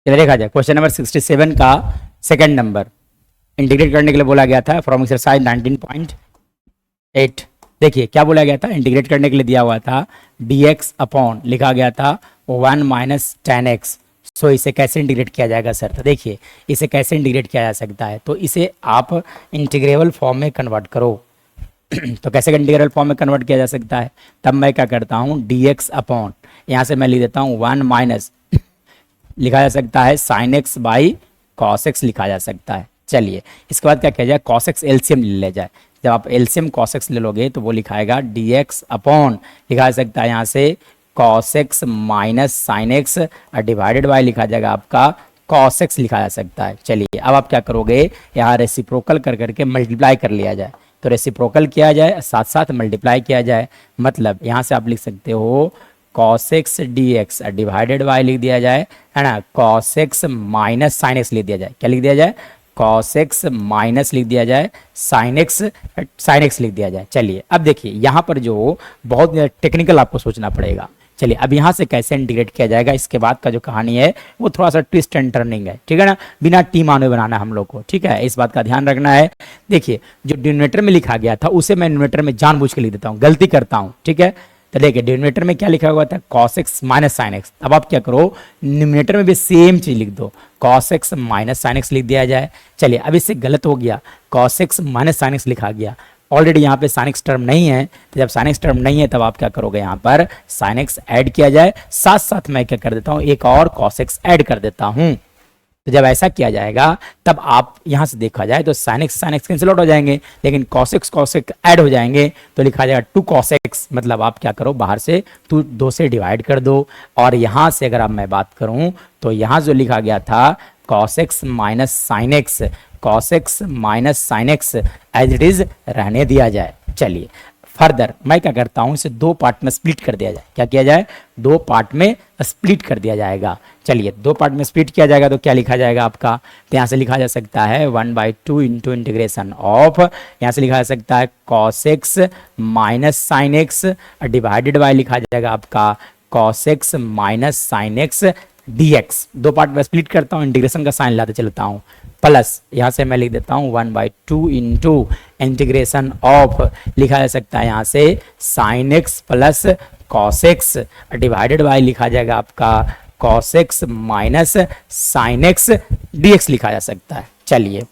चलिए देखा जाए क्वेश्चन नंबर 67 का सेकंड नंबर इंटीग्रेट करने के लिए बोला गया था फ्रॉम एक्सरसाइज 19.8। देखिए क्या बोला गया था, इंटीग्रेट करने के लिए दिया हुआ था dx अपॉन लिखा गया था 1 माइनस टेन एक्स। सो इसे कैसे इंटीग्रेट किया जाएगा सर? तो देखिए इसे कैसे इंटीग्रेट किया जा सकता है, तो इसे आप इंटीग्रेबल फॉर्म में कन्वर्ट करो। तो कैसे इंटीग्रल फॉर्म में कन्वर्ट किया जा सकता है? तब मैं क्या करता हूँ, dx अपॉन यहाँ से मैं लिख देता हूँ 1 माइनस लिखा जा सकता है sine x by cos x लिखा जा सकता है। चलिए इसके बाद क्या किया जाए, कॉस एक्स एलसीएम ले जाए। जब आप एलसीएम कॉस एक्स ले लोगे तो वो लिखाएगा dx अपॉन लिखा जा सकता है यहाँ से cos x minus sine x और डिवाइडेड बाय लिखा जाएगा आपका कॉस एक्स लिखा जा सकता है। चलिए अब आप क्या करोगे, यहाँ रेसिप्रोकल कर करके मल्टीप्लाई कर लिया जाए। तो रेसिप्रोकल किया जाए साथ साथ मल्टीप्लाई किया जाए, मतलब यहाँ से आप लिख सकते हो cos x dx divided by लिख दिया जाए, है ना, cos x minus sine x लिख दिया जाए। क्या लिख दिया जाए, cos x माइनस लिख दिया जाए साइन एक्स लिख दिया जाए। चलिए अब देखिए यहाँ पर जो बहुत टेक्निकल आपको सोचना पड़ेगा। चलिए अब यहाँ से कैसे इंटीग्रेट किया जाएगा, इसके बाद का जो कहानी है वो थोड़ा सा ट्विस्ट एंड टर्निंग है, ठीक है ना, बिना टी माने बनाना हम लोग को, ठीक है, इस बात का ध्यान रखना है। देखिए जो डिनोमिनेटर में लिखा गया था उसे मैं न्यूमरेटर में जानबूझ के लिख देता हूँ, गलती करता हूँ, ठीक है। तो देखिए डिनोमिनेटर में क्या लिखा हुआ था, cos x minus sine x. अब आप क्या करो, न्यूमरेटर में भी सेम चीज लिख दो, cos x minus sine x लिख दिया जाए। चलिए अब इससे गलत हो गया, cos x minus sine x लिखा गया, ऑलरेडी यहाँ पे साइन एक्स टर्म नहीं है। तो जब साइन एक्स टर्म नहीं है तब आप क्या करोगे, यहाँ पर साइन एक्स ऐड किया जाए, साथ साथ मैं क्या कर देता हूँ, एक और cos x ऐड कर देता हूँ। तो जब ऐसा किया जाएगा तब आप यहाँ से देखा जाए तो साइन एक्स कैंसिल आउट हो जाएंगे, लेकिन cos x ऐड हो जाएंगे तो लिखा जाएगा 2 cos x। मतलब आप क्या करो, बाहर से 2 से डिवाइड कर दो, और यहाँ से अगर अब मैं बात करूँ तो यहाँ जो लिखा गया था cos x minus sine x, cos x minus sine x as it is रहने दिया जाए। चलिए फर्दर मैं क्या करता हूं, इसे 2 पार्ट में स्प्लिट कर दिया जाए। क्या किया जाए, 2 पार्ट में स्प्लिट कर दिया जाएगा। चलिए 2 पार्ट में स्प्लिट किया जाएगा तो क्या लिखा जाएगा आपका, तो यहाँ से लिखा जा सकता है 1/2 इंटू इंटीग्रेशन ऑफ, यहाँ से लिखा जा सकता है cos x minus sine x divided by लिखा जाएगा आपका cos x minus sine x dx। 2 part में स्प्लिट करता हूँ, इंटीग्रेशन का साइन लाते चलता हूँ, प्लस यहाँ से मैं लिख देता हूँ 1/2 इंटू इंटीग्रेशन ऑफ लिखा जा सकता है यहाँ से sine x plus cos x divided by लिखा जाएगा आपका cos x minus sine x dx लिखा जा सकता है। चलिए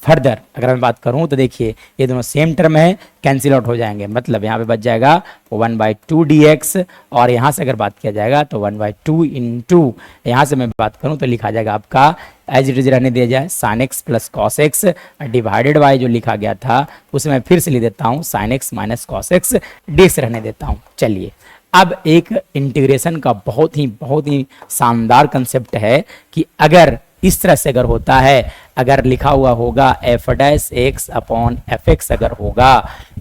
फर्दर अगर मैं बात करूं तो देखिए ये दोनों सेम टर्म है, कैंसिल आउट हो जाएंगे, मतलब यहाँ पे बच जाएगा 1/2 dx, और यहाँ से अगर बात किया जाएगा तो 1/2 इंटू यहाँ से मैं बात करूं तो लिखा जाएगा आपका एज इट इज रहने दिया जाए sine x plus cos x divided by जो लिखा गया था उसे मैं फिर से लिख देता हूँ sine x minus cos x dx रहने देता हूँ। चलिए अब एक इंटीग्रेशन का बहुत ही शानदार कंसेप्ट है कि अगर इस तरह से अगर होता है, अगर लिखा हुआ होगा f dash x upon F x अगर होगा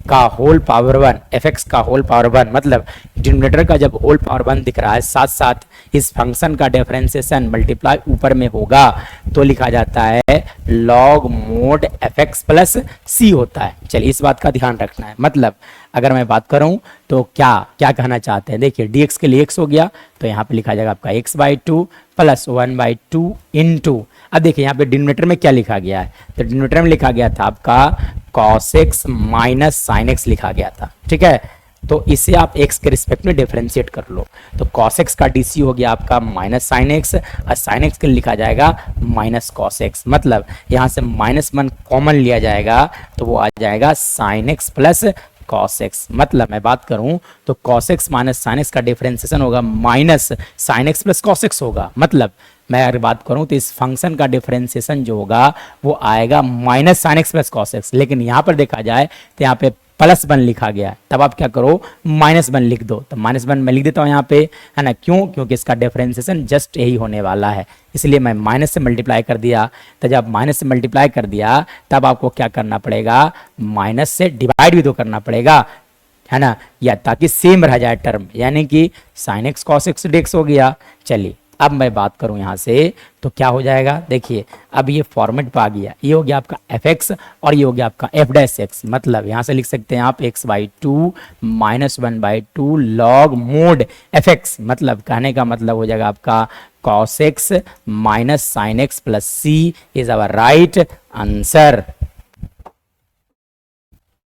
का होल पावर 1, एफ एक्स का होल पावर 1, मतलब डिनोमिनेटर का जब होल पावर 1 दिख रहा है साथ साथ इस फंक्शन का डिफरेंशिएशन मल्टीप्लाई ऊपर में होगा तो लिखा जाता है log mod f x plus c होता है। चलिए इस बात का ध्यान रखना है, मतलब अगर मैं बात करूं तो क्या कहना चाहते हैं, देखिए dx के लिए x हो गया तो यहाँ पे लिखा जाएगा आपका x/2 प्लस 1/2 इंटू, अब देखिए यहाँ पे डिनोमिनेटर में क्या लिखा गया है, तो डिनोमिनेटर में लिखा गया था आपका cos x minus sine x लिखा गया था, ठीक है। तो इसे आप x के रिस्पेक्ट में डिफरेंशिएट कर लो, तो cos x का dc हो गया आपका माइनस साइन एक्स, और साइन एक्स के लिए लिखा जाएगा माइनस cos x, मतलब यहाँ से -1 कॉमन लिया जाएगा तो वो आ जाएगा sine x plus cos x। मतलब मैं बात करूं तो cos x minus sine x का डिफरेंशिएशन होगा minus sine x plus cos x होगा, मतलब मैं अगर बात करूं तो इस फंक्शन का डिफरेंशिएशन जो होगा वो आएगा minus sine x plus cos x, लेकिन यहाँ पर देखा जाए तो यहाँ पे +1 लिखा गया है, तब आप क्या करो -1 लिख दो, तो -1 मैं लिख देता हूँ यहाँ पे, है ना, क्यों, क्योंकि इसका डिफरेंशिएशन जस्ट यही होने वाला है, इसलिए मैं माइनस से मल्टीप्लाई कर दिया। तो जब माइनस से मल्टीप्लाई कर दिया तब आपको क्या करना पड़ेगा, माइनस से डिवाइड भी तो करना पड़ेगा, है ना, या ताकि सेम रह जाए टर्म, यानी कि sign x cos x dx हो गया। चलिए अब मैं बात करूं यहाँ से तो क्या हो जाएगा, देखिए अब ये फॉर्मेट पे आ गया, ये हो गया आपका एफ एक्स और ये हो गया आपका एफ डैश एक्स, मतलब यहाँ से लिख सकते हैं आप x/2 minus 1/2 log mod f x, मतलब कहने का मतलब हो जाएगा आपका cos x minus sin x plus c is our right answer.